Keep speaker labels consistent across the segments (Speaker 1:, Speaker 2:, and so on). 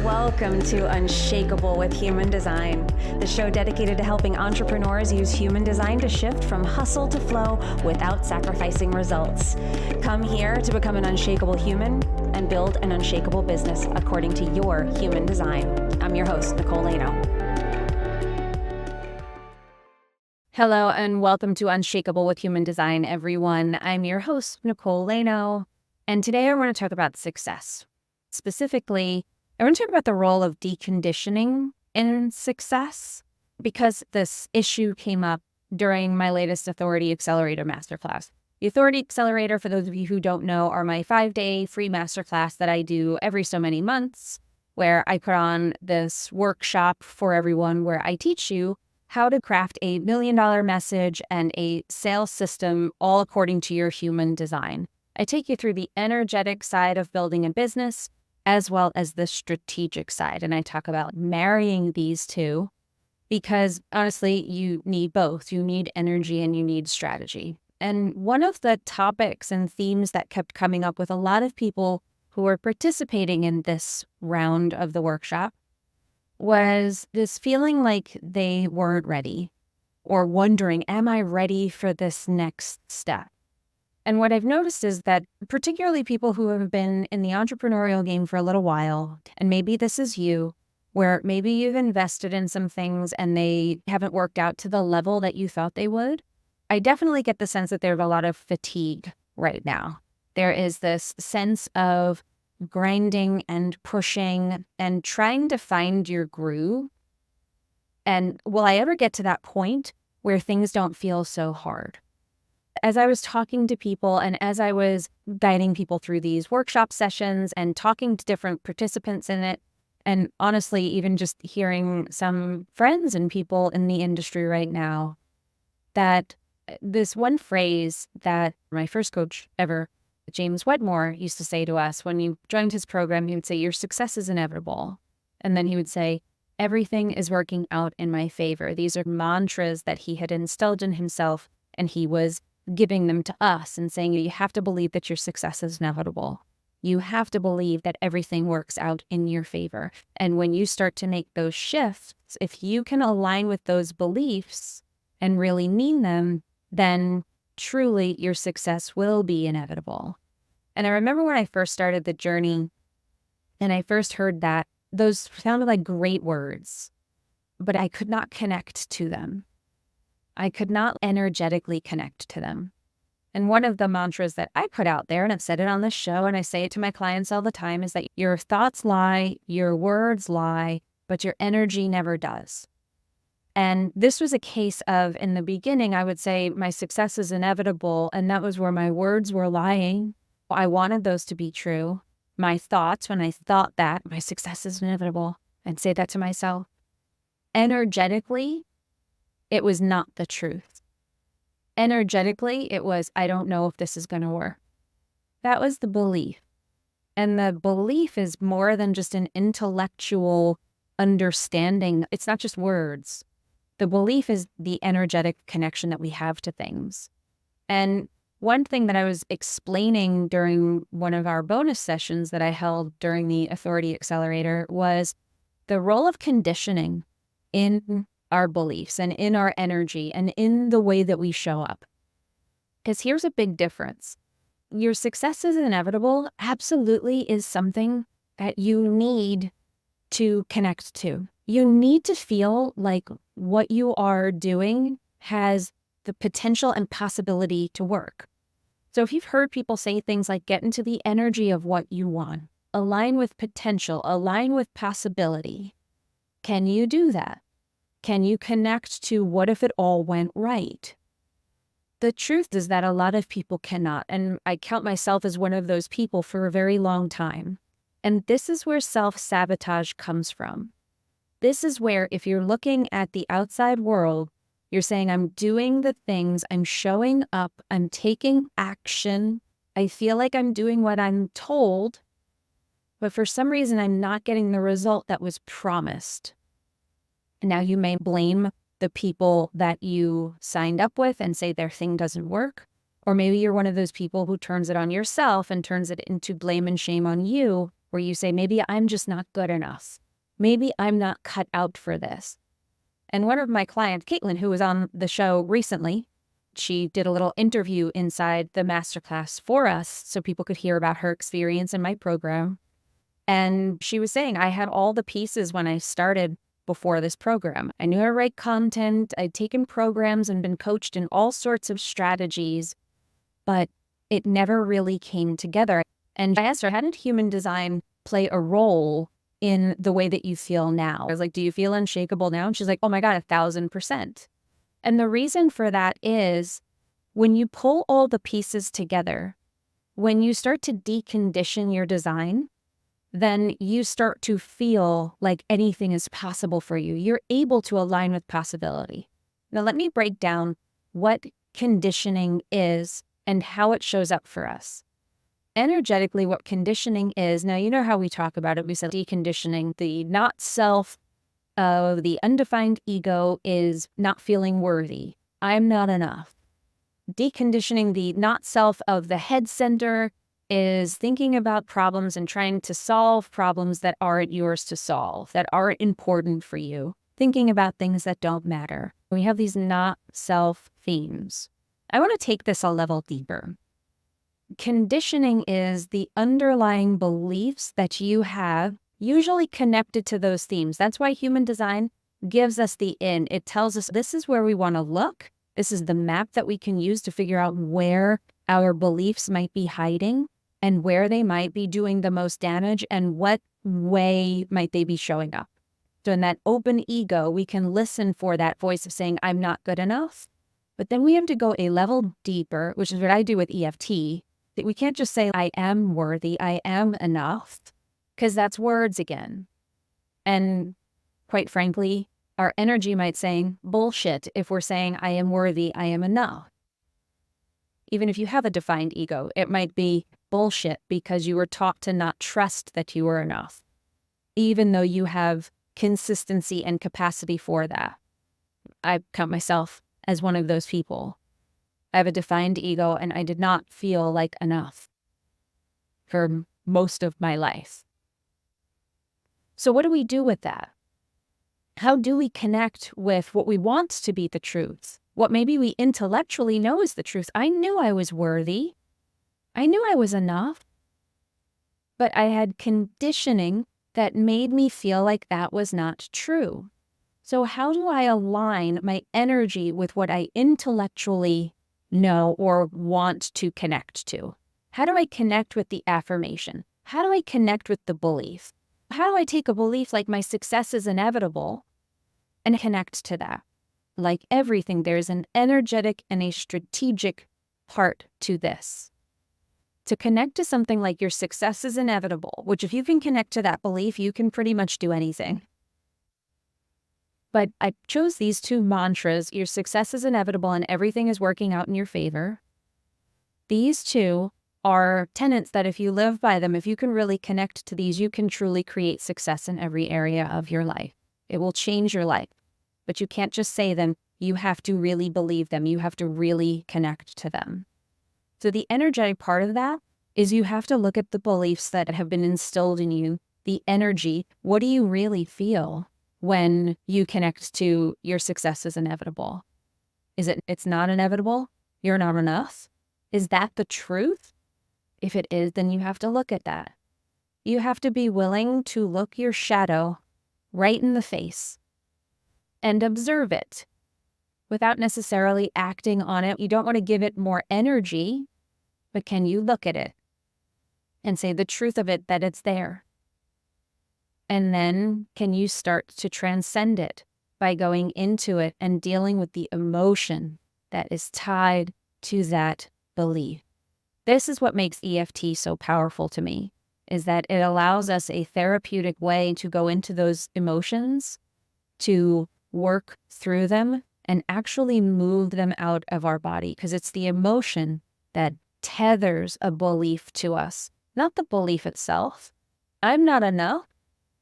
Speaker 1: Welcome to Unshakable with Human Design, the show dedicated to helping entrepreneurs use human design to shift from hustle to flow without sacrificing results. Come here to become an unshakable human and build an unshakable business according to your human design. I'm your host, Nicole Laino. Hello and welcome to Unshakable with Human Design, everyone. I'm your host, Nicole Laino, and today I want to talk about success. Specifically, I want to talk about the role of deconditioning in success because this issue came up during my latest Authority Accelerator Masterclass. The Authority Accelerator, for those of you who don't know, are my 5-day free masterclass that I do every so many months, where I put on this workshop for everyone where I teach you how to craft a $1 million message and a sales system all according to your human design. I take you through the energetic side of building a business as well as the strategic side. And I talk about marrying these two because honestly, you need both. You need energy and you need strategy. And one of the topics and themes that kept coming up with a lot of people who were participating in this round of the workshop was this feeling like they weren't ready or wondering, am I ready for this next step? And what I've noticed is that particularly people who have been in the entrepreneurial game for a little while, and maybe this is you, where maybe you've invested in some things and they haven't worked out to the level that you thought they would, I definitely get the sense that there's a lot of fatigue right now. There is this sense of grinding and pushing and trying to find your groove. And will I ever get to that point where things don't feel so hard? As I was talking to people and as I was guiding people through these workshop sessions and talking to different participants in it, and honestly, even just hearing some friends and people in the industry right now, that this one phrase that my first coach ever, James Wedmore, used to say to us when you joined his program, he would say, your success is inevitable. And then he would say, everything is working out in my favor. These are mantras that he had instilled in himself, and he was giving them to us and saying, you have to believe that your success is inevitable. You have to believe that everything works out in your favor. And when you start to make those shifts, if you can align with those beliefs and really mean them, then truly your success will be inevitable. And I remember when I first started the journey and I first heard that, those sounded like great words, but I could not connect to them. I could not energetically connect to them. And one of the mantras that I put out there, and I've said it on this show and I say it to my clients all the time, is that your thoughts lie, your words lie, but your energy never does. And this was a case of, in the beginning, I would say my success is inevitable. And that was where my words were lying. I wanted those to be true. My thoughts, when I thought that my success is inevitable, I'd say that to myself. Energetically, it was not the truth. Energetically, it was, I don't know if this is going to work. That was the belief. And the belief is more than just an intellectual understanding. It's not just words. The belief is the energetic connection that we have to things. And one thing that I was explaining during one of our bonus sessions that I held during the Authority Accelerator was the role of conditioning in our beliefs and in our energy and in the way that we show up. Because here's a big difference. Your success is inevitable absolutely is something that you need to connect to. You need to feel like what you are doing has the potential and possibility to work. So if you've heard people say things like get into the energy of what you want, align with potential, align with possibility, can you do that? Can you connect to what if it all went right? The truth is that a lot of people cannot, and I count myself as one of those people for a very long time. And this is where self-sabotage comes from. This is where if you're looking at the outside world, you're saying, I'm doing the things, I'm showing up, I'm taking action, I feel like I'm doing what I'm told, but for some reason I'm not getting the result that was promised. And now you may blame the people that you signed up with and say their thing doesn't work. Or maybe you're one of those people who turns it on yourself and turns it into blame and shame on you where you say, maybe I'm just not good enough. Maybe I'm not cut out for this. And one of my clients, Caitlin, who was on the show recently, she did a little interview inside the masterclass for us so people could hear about her experience in my program. And she was saying, I had all the pieces when I started before this program. I knew how to write content. I'd taken programs and been coached in all sorts of strategies, but it never really came together. And I asked her, how did human design play a role in the way that you feel now? I was like, do you feel unshakable now? And she's like, oh my God, 1,000%. And the reason for that is when you pull all the pieces together, when you start to decondition your design, then you start to feel like anything is possible for you. You're able to align with possibility. Now, let me break down what conditioning is and how it shows up for us. Energetically, what conditioning is, now you know how we talk about it. We said deconditioning, the not self of the undefined ego is not feeling worthy. I'm not enough. Deconditioning the not self of the head center is thinking about problems and trying to solve problems that aren't yours to solve, that aren't important for you, thinking about things that don't matter. We have these not self themes. I want to take this a level deeper. Conditioning is the underlying beliefs that you have, usually connected to those themes. That's why human design gives us the in. It tells us this is where we want to look. This is the map that we can use to figure out where our beliefs might be hiding and where they might be doing the most damage and what way might they be showing up. So in that open ego, we can listen for that voice of saying, I'm not good enough. But then we have to go a level deeper, which is what I do with EFT. That we can't just say, I am worthy, I am enough, because that's words again. And quite frankly, our energy might say bullshit if we're saying, I am worthy, I am enough. Even if you have a defined ego, it might be bullshit because you were taught to not trust that you were enough, even though you have consistency and capacity for that. I count myself as one of those people. I have a defined ego and I did not feel like enough for most of my life. So what do we do with that? How do we connect with what we want to be the truth? What maybe we intellectually know is the truth. I knew I was worthy. I knew I was enough. But I had conditioning that made me feel like that was not true. So how do I align my energy with what I intellectually know or want to connect to? How do I connect with the affirmation? How do I connect with the belief? How do I take a belief like my success is inevitable and connect to that? Like everything, there's an energetic and a strategic part to this. To connect to something like your success is inevitable, which if you can connect to that belief, you can pretty much do anything. But I chose these two mantras, your success is inevitable and everything is working out in your favor. These two are tenets that if you live by them, if you can really connect to these, you can truly create success in every area of your life. It will change your life, but you can't just say them. You have to really believe them. You have to really connect to them. So the energetic part of that is you have to look at the beliefs that have been instilled in you, the energy. What do you really feel when you connect to your success is inevitable? Is it's not inevitable? You're not enough? Is that the truth? If it is, then you have to look at that. You have to be willing to look your shadow right in the face and observe it without necessarily acting on it. You don't want to give it more energy, but can you look at it and say the truth of it, that it's there? And then can you start to transcend it by going into it and dealing with the emotion that is tied to that belief? This is what makes EFT so powerful to me, is that it allows us a therapeutic way to go into those emotions, to work through them and actually move them out of our body, because it's the emotion that tethers a belief to us, not the belief itself. I'm not enough.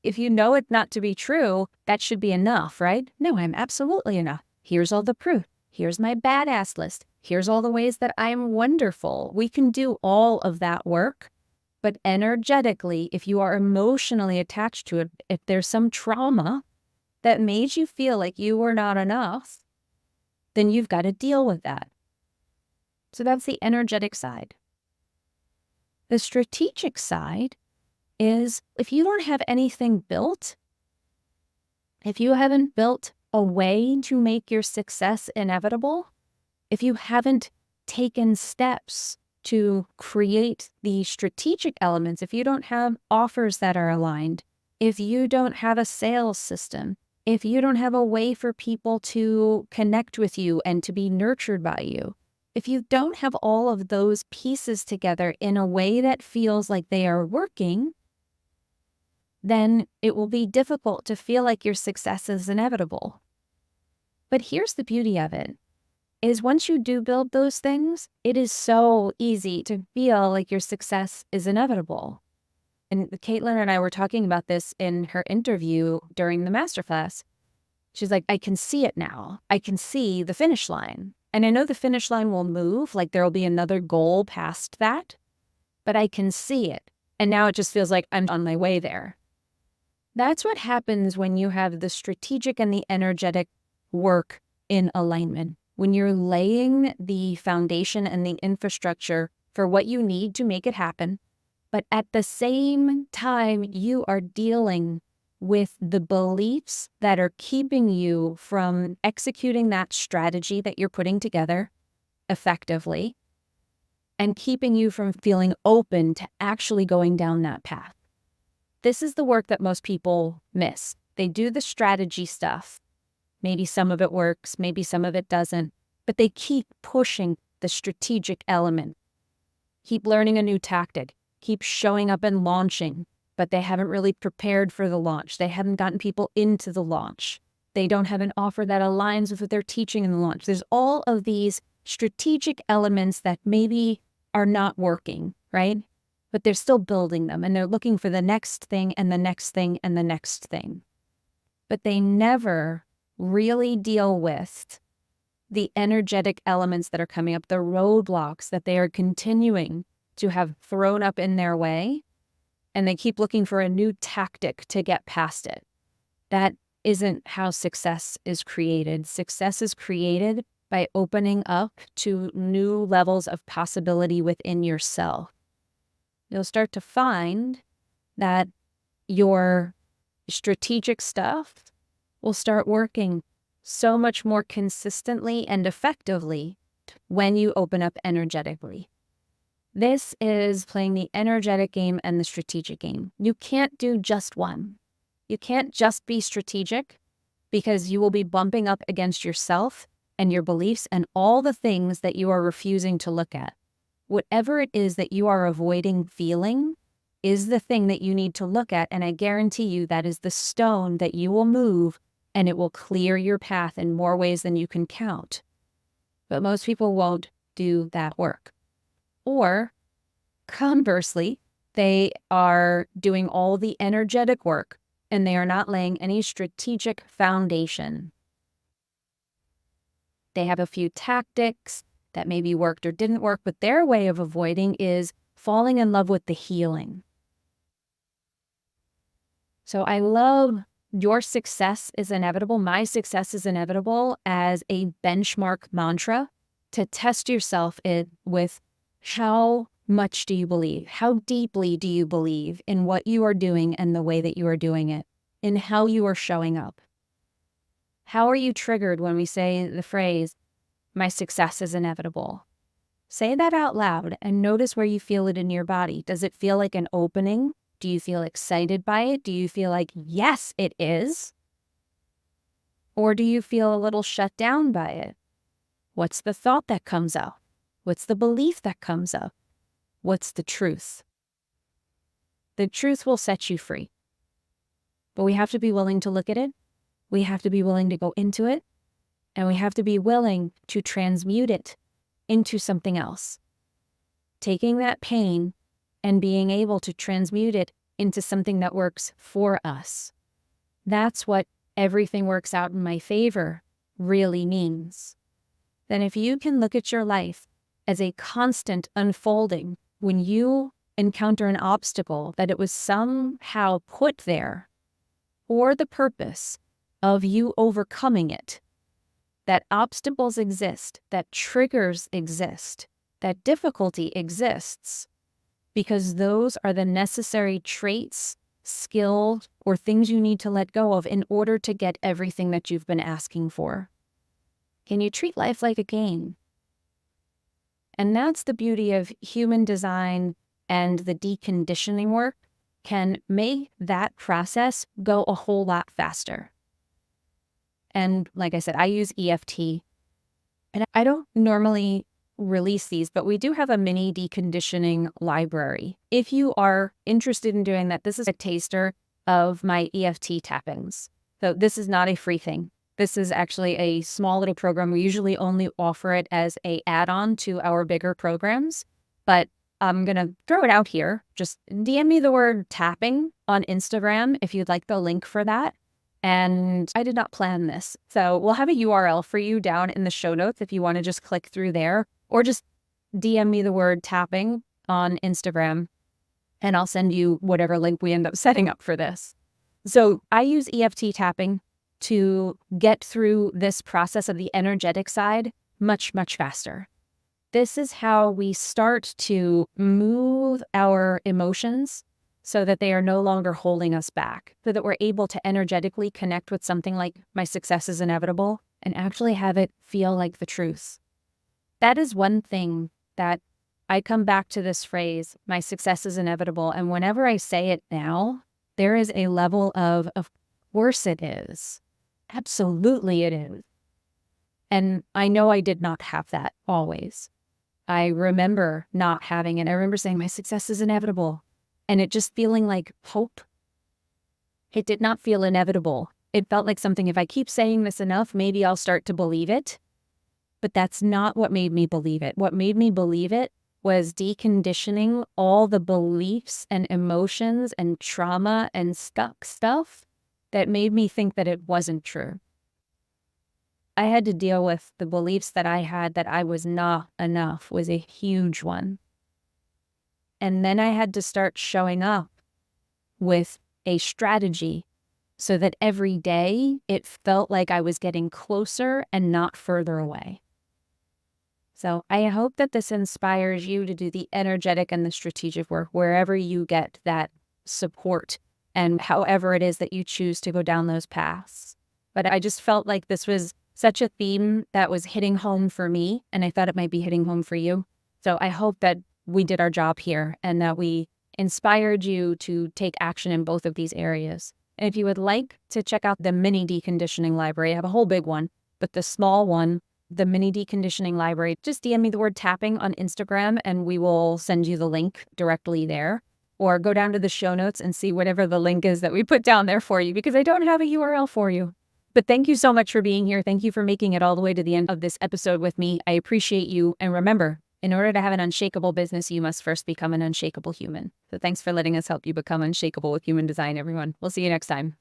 Speaker 1: If you know it not to be true, that should be enough, right? No, I'm absolutely enough. Here's all the proof. Here's my badass list. Here's all the ways that I'm wonderful. We can do all of that work, But energetically, if you are emotionally attached to it, if there's some trauma that made you feel like you were not enough, then you've got to deal with that. So that's the energetic side. The strategic side is if you don't have anything built, if you haven't built a way to make your success inevitable, if you haven't taken steps to create the strategic elements, if you don't have offers that are aligned, if you don't have a sales system, if you don't have a way for people to connect with you and to be nurtured by you, if you don't have all of those pieces together in a way that feels like they are working, then it will be difficult to feel like your success is inevitable. But here's the beauty of it, is once you do build those things, it is so easy to feel like your success is inevitable. And Caitlin and I were talking about this in her interview during the masterclass. She's like, I can see it now. I can see the finish line. And I know the finish line will move, like there will be another goal past that, but I can see it. And now it just feels like I'm on my way there. That's what happens when you have the strategic and the energetic work in alignment. When you're laying the foundation and the infrastructure for what you need to make it happen, but at the same time, you are dealing with the beliefs that are keeping you from executing that strategy that you're putting together effectively and keeping you from feeling open to actually going down that path. This is the work that most people miss. They do the strategy stuff. Maybe some of it works, maybe some of it doesn't, but they keep pushing the strategic element, keep learning a new tactic, keep showing up and launching, but they haven't really prepared for the launch. They haven't gotten people into the launch. They don't have an offer that aligns with what they're teaching in the launch. There's all of these strategic elements that maybe are not working, right? But they're still building them and they're looking for the next thing and the next thing and the next thing. But they never really deal with the energetic elements that are coming up, the roadblocks that they are continuing to have thrown up in their way, and they keep looking for a new tactic to get past it. That isn't how success is created. Success is created by opening up to new levels of possibility within yourself. You'll start to find that your strategic stuff will start working so much more consistently and effectively when you open up energetically. This is playing the energetic game and the strategic game. You can't do just one. You can't just be strategic because you will be bumping up against yourself and your beliefs and all the things that you are refusing to look at. Whatever it is that you are avoiding feeling is the thing that you need to look at, and I guarantee you that is the stone that you will move, and it will clear your path in more ways than you can count. But most people won't do that work. Or conversely, they are doing all the energetic work and they are not laying any strategic foundation. They have a few tactics that maybe worked or didn't work, but their way of avoiding is falling in love with the healing. So I love your success is inevitable, my success is inevitable as a benchmark mantra to test yourself with how much do you believe? How deeply do you believe in what you are doing and the way that you are doing it, in how you are showing up? How are you triggered when we say the phrase, my success is inevitable? Say that out loud and notice where you feel it in your body. Does it feel like an opening? Do you feel excited by it? Do you feel like, yes, it is? Or do you feel a little shut down by it? What's the thought that comes up? What's the belief that comes up? What's the truth? The truth will set you free. But we have to be willing to look at it. We have to be willing to go into it. And we have to be willing to transmute it into something else. Taking that pain and being able to transmute it into something that works for us. That's what everything works out in my favor really means. Then if you can look at your life as a constant unfolding, when you encounter an obstacle, that it was somehow put there for the purpose of you overcoming it. That obstacles exist, that triggers exist, that difficulty exists, because those are the necessary traits, skills, or things you need to let go of in order to get everything that you've been asking for. Can you treat life like a game? And that's the beauty of human design, and the deconditioning work can make that process go a whole lot faster. And like I said, I use EFT, and I don't normally release these, but we do have a mini deconditioning library. If you are interested in doing that, this is a taster of my EFT tappings. So this is not a free thing. This is actually a small little program. We usually only offer it as an add-on to our bigger programs, but I'm going to throw it out here. Just DM me the word tapping on Instagram if you'd like the link for that. And I did not plan this. So we'll have a URL for you down in the show notes if you want to just click through there, or just DM me the word tapping on Instagram, and I'll send you whatever link we end up setting up for this. So I use EFT tapping to get through this process of the energetic side much, much faster. This is how we start to move our emotions so that they are no longer holding us back, so that we're able to energetically connect with something like my success is inevitable and actually have it feel like the truth. That is one thing that I come back to, this phrase, my success is inevitable. And whenever I say it now, there is a level of course it is. Absolutely it is. And I know I did not have that always. I remember not having it. I remember saying my success is inevitable, and it just feeling like hope. It did not feel inevitable. It felt like something, if I keep saying this enough, maybe I'll start to believe it. But that's not what made me believe it. What made me believe it was deconditioning all the beliefs and emotions and trauma and stuck stuff that made me think that it wasn't true. I had to deal with the beliefs that I had that I was not enough was a huge one. And then I had to start showing up with a strategy so that every day it felt like I was getting closer and not further away. So I hope that this inspires you to do the energetic and the strategic work wherever you get that support and however it is that you choose to go down those paths. But I just felt like this was such a theme that was hitting home for me, and I thought it might be hitting home for you. So I hope that we did our job here and that we inspired you to take action in both of these areas. And if you would like to check out the mini deconditioning library, I have a whole big one, but the small one, the mini deconditioning library, just DM me the word tapping on Instagram and we will send you the link directly there. Or go down to the show notes and see whatever the link is that we put down there for you, because I don't have a URL for you. But thank you so much for being here. Thank you for making it all the way to the end of this episode with me. I appreciate you. And remember, in order to have an unshakable business, you must first become an unshakable human. So thanks for letting us help you become unshakable with human design, everyone. We'll see you next time.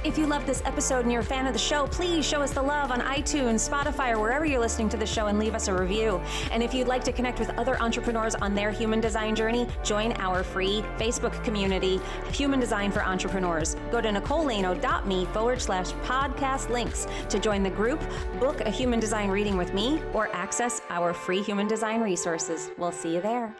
Speaker 2: If you love this episode and you're a fan of the show, please show us the love on iTunes, Spotify, or wherever you're listening to the show, and leave us a review. And if you'd like to connect with other entrepreneurs on their human design journey, join our free Facebook community, Human Design for Entrepreneurs. Go to NicoleLaino.me/podcast links to join the group, book a human design reading with me, or access our free human design resources. We'll see you there.